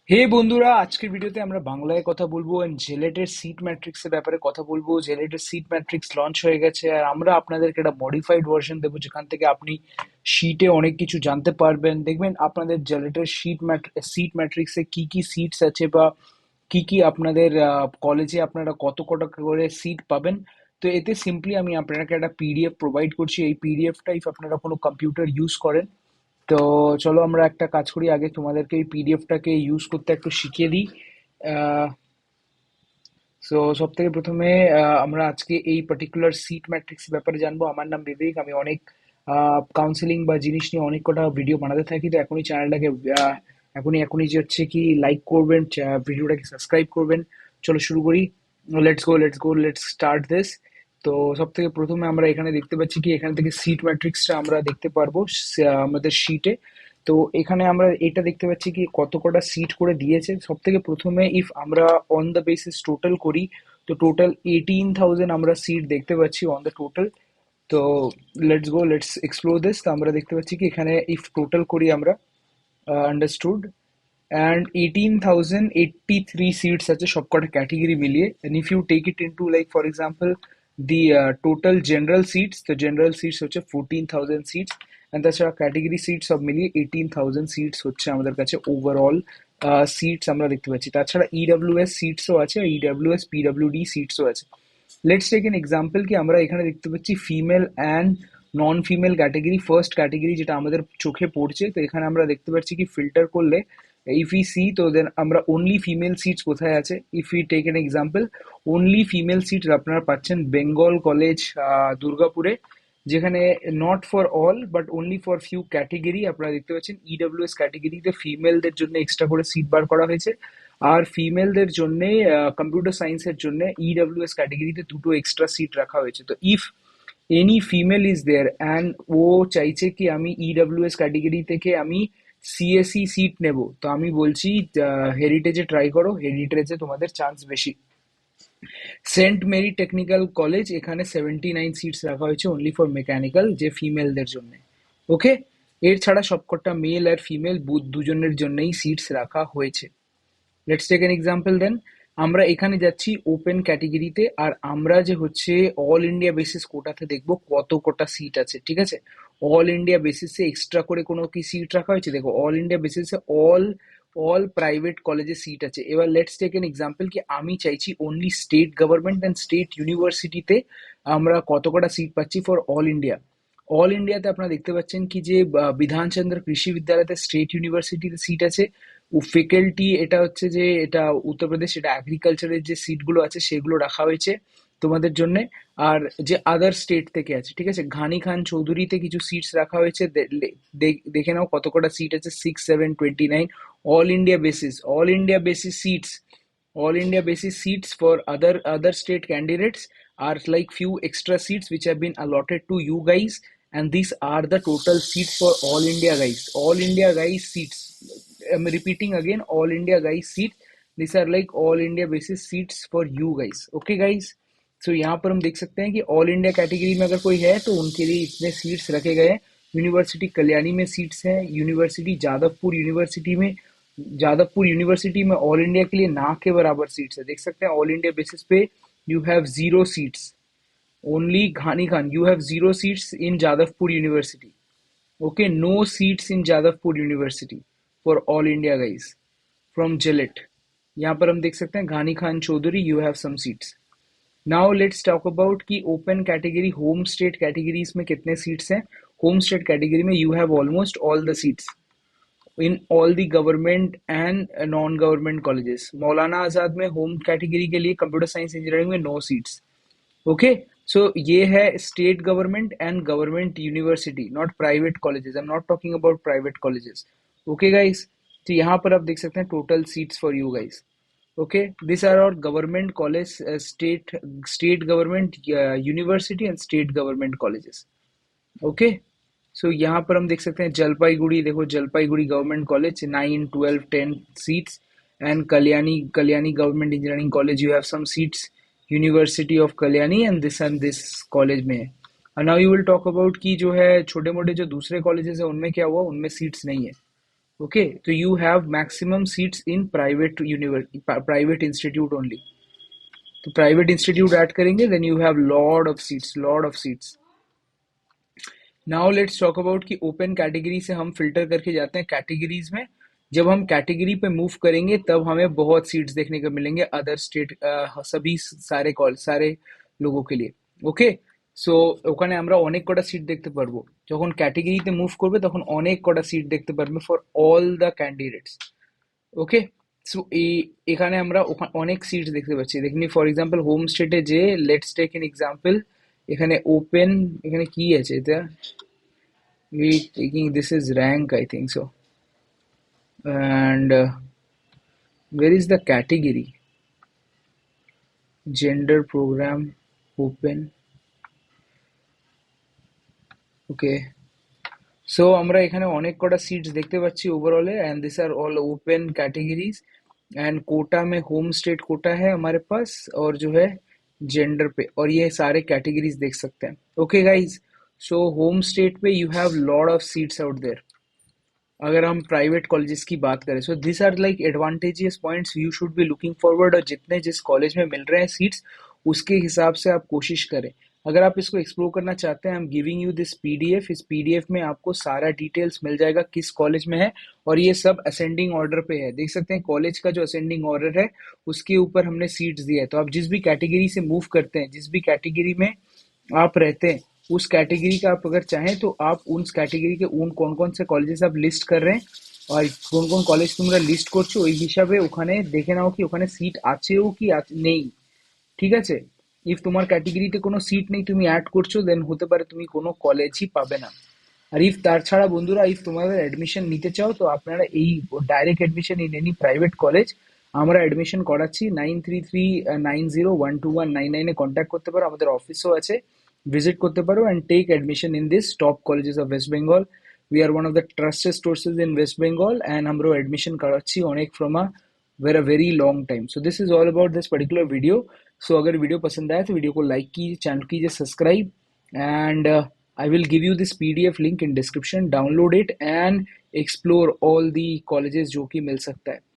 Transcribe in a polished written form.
হে বন্ধুরা, আজকের ভিডিওতে আমরা বাংলায় কথা বলবো এন্ড জেলেটের সিট ম্যাট্রিক্সের ব্যাপারে কথা বলবো। জেলেটের সিট ম্যাট্রিক্স লঞ্চ হয়ে গেছে আর আমরা আপনাদেরকে একটা মডিফাইড ভার্সন দেবো, যেখান থেকে আপনি শীটে অনেক কিছু জানতে পারবেন। দেখবেন আপনাদের জেলেটের সিট ম্যাট্রিক্সে কি কি সিটস আছে, বা কি কি আপনাদের কলেজে আপনারা কত কত করে সিট পাবেন। তো এতে সিম্পলি আমি আপনাকে একটা পিডিএফ প্রোভাইড করছি। এই পিডিএফটা ইফ আপনারা কোনো কম্পিউটার ইউজ করেন, তো চলো আমরা একটা কাজ করি, আগে তোমাদেরকে এই পিডিএফটাকে ইউজ করতে একটু শিখিয়ে দিই। সো সব থেকে প্রথমে আমরা আজকে এই পার্টিকুলার সিট ম্যাট্রিক্স ব্যাপারে জানবো। আমার নাম বিবেক, আমি অনেক কাউন্সিলিং বা জিনিস নিয়ে অনেক কটা ভিডিও বানাতে থাকি। তো এখনই চ্যানেলটাকে এখনই যে হচ্ছে কি লাইক করবেন, ভিডিওটাকে সাবস্ক্রাইব করবেন। চলো শুরু করি। Let's start this. তো সব থেকে প্রথমে আমরা এখানে দেখতে পাচ্ছি কি এখান থেকে সিট ম্যাট্রিক্সটা আমরা দেখতে পারবো আমাদের শিটে। তো এখানে আমরা এটা দেখতে পাচ্ছি কি কত কটা সিট করে দিয়েছে। সব থেকে প্রথমে ইফ আমরা অন দ্য বেসিস টোটাল করি, তো টোটাল 18,000 আমরা সিট দেখতে পাচ্ছি অন দ্য টোটাল। তো লেটস এক্সপ্লোর দিস। তো আমরা দেখতে পাচ্ছি কি এখানে ইফ টোটাল করি আমরা, আন্ডারস্টুড, and 18,083 seats আছে সবকটা ক্যাটেগরি মিলিয়ে। and if you take it into, like for example, the total general seats, the general seats হচ্ছে 14,000 seats, and তাছাড়া ক্যাটেগরি সিটস সব মিলিয়ে 18,000 সিটস হচ্ছে আমাদের কাছে ওভারঅল সিটস আমরা দেখতে পাচ্ছি। তাছাড়া ইডাব্লিউএস সিটসও আছে, ইডাব্লিউএস পিডাব্লিউডি সিটসও আছে। লেটস টেক এন এক্সাম্পল কি আমরা এখানে দেখতে পাচ্ছি female and non female category. First category যেটা আমাদের চোখে পড়ছে, তো এখানে আমরা দেখতে পাচ্ছি কি ফিল্টার করলে ইফ ই সি, তো দেন আমরা অনলি ফিমেল সিটস কোথায় আছে। If you take an example, only female seats আপনারা পাচ্ছেন বেঙ্গল কলেজ দুর্গাপুরে, যেখানে not for all but only for few category আপনারা দেখতে পাচ্ছেন ইডব্লিউএস ক্যাটেগরিতে ফিমেলদের জন্য এক্সট্রা করে সিট বার করা হয়েছে। আর ফিমেলদের জন্য কম্পিউটার সায়েন্সের জন্য ইডব্লিউএস ক্যাটেগরিতে দুটো এক্সট্রা সিট রাখা হয়েছে। তো if any female is there and ও চাইছে কি আমি ইডব্লিউএস ক্যাটেগরি থেকে আমি সিএসই সিট নেব, তো আমি বলছি হেরিটেজে ট্রাই করো, হেরিটেজে তোমাদের চান্স বেশি। সেন্ট মেরি টেকনিক্যাল কলেজ, এখানে 79 সিটস রাখা হয়েছে অনলি ফর মেকানিক্যাল, যে ফিমেলদের জন্য। ওকে, এর ছাড়া সবকটা মেল আর ফিমেল দুজনের জন্যই সিটস রাখা হয়েছে। লেটস টেক এন এক্সাম্পল দেন। আমরা এখানে যাচ্ছি ওপেন ক্যাটেগরিতে, আর আমরা যে হচ্ছে অল ইন্ডিয়া বেসিস কোটাতে দেখবো কত কটা সিট আছে। ঠিক আছে, অল ইন্ডিয়া বেসিসে এক্সট্রা করে কোনো কি সিট রাখা হয়েছে? দেখো, অল ইন্ডিয়া বেসিসে অল অল প্রাইভেট কলেজে সিট আছে। এবার লেটস টেক এন এক্সাম্পল কি আমি চাইছি only state government and state ইউনিভার্সিটিতে আমরা কত কটা সিট পাচ্ছি ফর অল ইন্ডিয়া। অল ইন্ডিয়াতে আপনারা দেখতে পাচ্ছেন কি যে বিধানচন্দ্র কৃষি বিদ্যালয়তে স্টেট ইউনিভার্সিটিতে সিট আছে। ও ফেকেল্টি, এটা হচ্ছে যে এটা উত্তরপ্রদেশ, এটা এগ্রিকালচারের যে সিটগুলো আছে সেগুলো রাখা হয়েছে তোমাদের জন্য। আর যে আদার স্টেট থেকে আছে, ঠিক আছে, ঘানি খান চৌধুরীতে কিছু সিটস রাখা হয়েছে। দেখে নাও কত কটা সিট আছে, 6, 7, 29। All India basis, all India basis seats, all India basis seats for other state candidates are like few extra seats which have been allotted to you guys, and these are the total seats for all India guys. All India guys seats, I'm repeating again, all India guys seat, these are like all India basis seats for you guys. Okay guys, so यहाँ पर हम देख सकते हैं कि all India category में अगर कोई है तो उनके लिए इतने सीट्स रखे गए हैं। यूनिवर्सिटी कल्याणी में सीट्स हैं, यूनिवर्सिटी जादवपुर यूनिवर्सिटी में ऑल इंडिया के लिए ना के बराबर सीट्स है। देख सकते हैं ऑल इंडिया बेसिस पे you have zero seats, only Ghani Khan you have zero seats in Jadavpur university. Okay, no seats in Jadavpur university for all India guys from जिलेट। यहाँ पर हम देख सकते हैं Ghani Khan Chowdhury, you have some seats. Now let's talk about कि open category home state categories में कितने सीट्स हैं। होम स्टेट कैटेगरी में you have almost all the seats in all the government and non-government colleges. Maulana Azad में होम कैटेगरी के लिए computer science engineering में no seats. Okay, so ये है state government and government university, not private colleges. I am not talking about private colleges. Okay guys, तो यहाँ पर आप देख सकते हैं total seats for you guys. Okay, this are और government college, state government university and state government colleges. Okay, so यहाँ पर हम देख सकते हैं जलपाईगुड़ी, देखो Jalpaiguri government college 9, 12, 10 seats, and Kalyani government engineering college you have some seats, university of Kalyani and this college में है। Now you will talk about कि जो है छोटे मोटे जो दूसरे कॉलेजेस है उनमें क्या हुआ, उनमें सीट्स नहीं है। Okay, so you have maximum seats in private institute only. तो प्राइवेट इंस्टीट्यूट ऐड करेंगे, then you have lot of seats. Now let's talk about कि ओपन कैटेगरी से हम फिल्टर करके जाते हैं कैटेगरीज में. जब हम कैटेगरी पे मूव करेंगे तब हमें बहुत सीट्स देखने को मिलेंगे अदर स्टेट, सभी सारे लोगों के लिए. ওকে, সো ওখানে আমরা অনেক কটা সিট দেখতে পারবো. যখন ক্যাটেগরিতে মুভ করবে তখন অনেক কটা সিট দেখতে পারবে for all the candidates. Okay, so এখানে আমরা অনেক সিটস দেখতে পাচ্ছি. দেখনি ফর এক্সাম্পল হোম স্টেটে যে, লেটস টেক এন এক্সাম্পল, এখানে ওপেন, এখানে কি আছে এটা, we taking this is rank I think so. And where is the category? Gender program, open. Okay, so আমরা এখানে অনেক কটা সিটস দেখতে পাচ্ছি ওভারঅলে, and this are all open categories. And quota में होम स्टेट कोटा है हमारे पास, और जो है जेंडर पे, और ये सारे कैटेगरीज देख सकते हैं. Okay guys, so home state पे you have lot of seats out there. अगर हम प्राइवेट कॉलेजेस की बात करें, so this are like advantageous points you should be looking forward. और जितने जिस कॉलेज में मिल रहे हैं सीट्स, उसके हिसाब से आप कोशिश करें. अगर आप इसको एक्सप्लोर करना चाहते हैं, I am giving you this PDF. इस पीडीएफ में आपको सारा डिटेल्स मिल जाएगा किस कॉलेज में है, और ये सब असेंडिंग ऑर्डर पे है. देख सकते हैं कॉलेज का जो असेंडिंग ऑर्डर है उसके ऊपर हमने सीट्स दिया है. तो आप जिस भी कैटेगरी से मूव करते हैं, जिस भी कैटेगरी में आप रहते हैं, उस कैटेगरी का आप अगर चाहें तो आप उस कैटेगरी के उन कौन कौन से কলেজেস आप লিস্ট कर रहे हैं আর কোন কোন কলেজ তোমরা লিস্ট করছো, ওই হিসাবে ওখানে দেখে নাও কি ওখানে সিট আছেও কি নেই. ঠিক আছে, ইফ তোমার ক্যাটেগরিতে কোনো সিট নেই, তুমি অ্যাড করছো, দেন হতে পারে তুমি কোনো কলেজই পাবে না. আর ইফ তার ছাড়া বন্ধুরা, ইফ তোমাদের অ্যাডমিশন নিতে চাও, তো আপনারা এই direct admission in any private college আমরা অ্যাডমিশন করাচ্ছি. 9339012199 কন্ট্যাক্ট করতে পারো, আমাদের অফিসও আছে, ভিজিট করতে পারো, and take admission in this top colleges of West Bengal. We are one of the trusted sources in West Bengal, and हम लोग एडमिशन कराची अनेक from a very long time. So this is all about this particular video. So अगर video पसंद आया तो video को like कीजिए, चैनल कीजिए subscribe, and I will give you this PDF link in description. Download it and explore all the colleges जो कि मिल सकता है.